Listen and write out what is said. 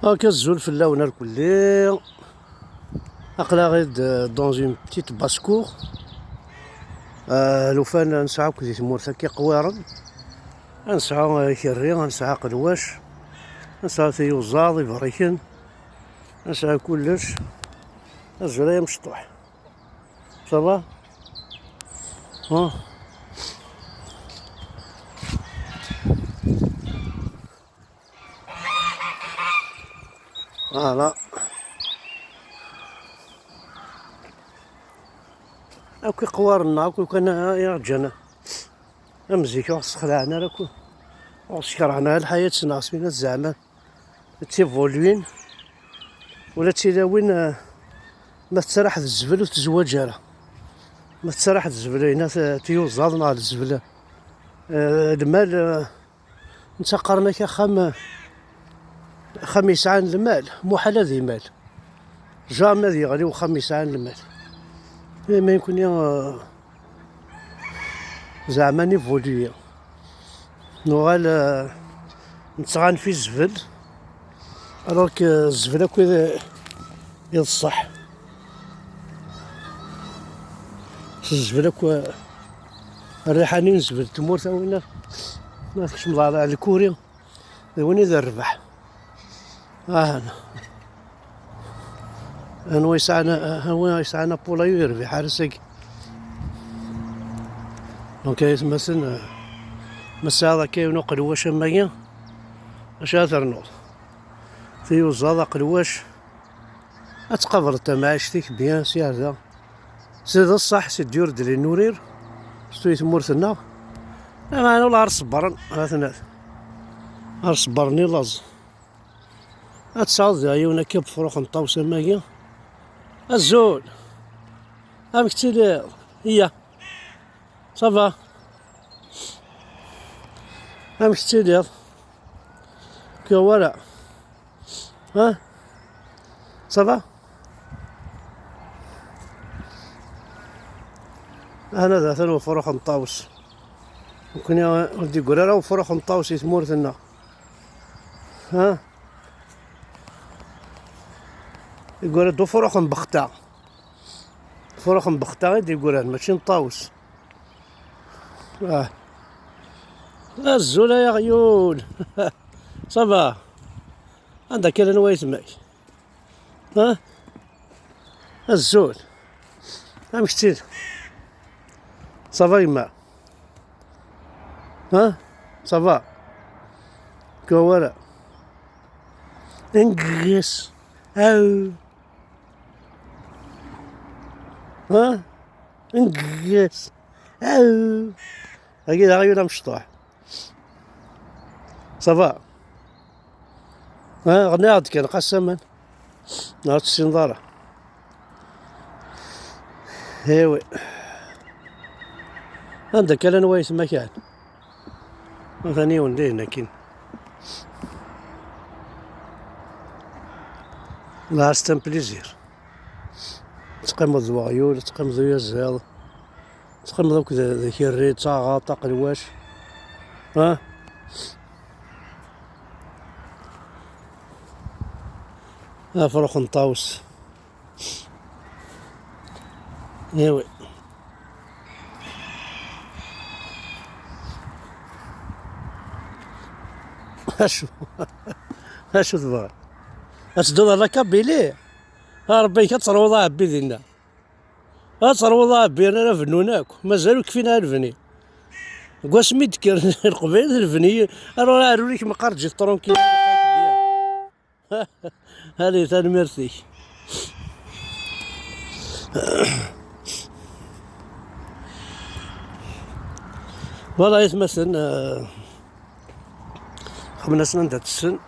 هاكا الزول في اللون الكلي اقلا غير دون اون بتيت باسكور. لو فان نسعى كي تمورت هكا قوارن، نسعى كري، نسعى قلواش، نسعى تيوزاض يبريكن، نسعى كلش. الزرايا مشطوح صافا. ها فوالا هاكي قوارنا هاكي كان يا رجانا امزيكا خلعنا راكو وسكرعنا الحياة ناقصين زعما تيفولوين ولا تيلاوين. ما تسرح الزبل وتزواج راه ما تسرح الزبل هنا تيوزاض مع الزبل. المال نتا قرنك خم يسعان المال محال ذي مال جامي ذي غالي وخم يسعان المال ما يكون زعما نيفولوي نوغال نتغان في الزبل راك الزبل هاكا يصح الزبل هاكا الريحاني نزبل تمورت وين ما فيش مضارع الكوري وين ذا الربح. انا يسعنا بولايو يربح حارسك دونك مثلا مسا هذا كاين قلواش مايا اش ترنوض فيو زادا قلواش اتقبر انت معيشتك بيان سي هذا سيد الصح سي ديور دلي نورير ستوي تمورتنا انا ولا صبرن هاثنا صبرني لاز اتصاوض عيونا كيب فروخ نطاوسه مايا الزول امك تيلي هي صافا امك تيلي كوالا ها صافا. انا ذا ثلو فروخ نطاوس ممكن يا ولدي يقول راه فروخ نطاوس يتمورثنا. ها يقول دو فروخ مبختا فروخ مبختا غير يقول ماشي نطاوس. الزولا يا غيول صافا عندك انا نوايت معي. ها الزول امشتي صافا يما. ها صافا كوالا انقص او ها انقص او هاكي غير مشطوح صافا. ها غني عاد كان قسما نهار السنظارة ايوي عندك انا نوايت مكان ثاني وندينا كاين لا ستان بليزير تقمض زوايول تقمض ويا الزهاض تقمض دوك ذاك الريت صاغا طاق الواش. ها فروخ نطاوس ايوي اشو تبغى اشدو لك بيلي ربي كتروض عبي دينا تروض عبي انا فنوناك مازالو كفينا الفني كواش ميدكر القبيل الفني راه عاروليك مقار تجي طرونكي هذه ثاني ميرسي. والله مثلا خمنا سنين تاع السن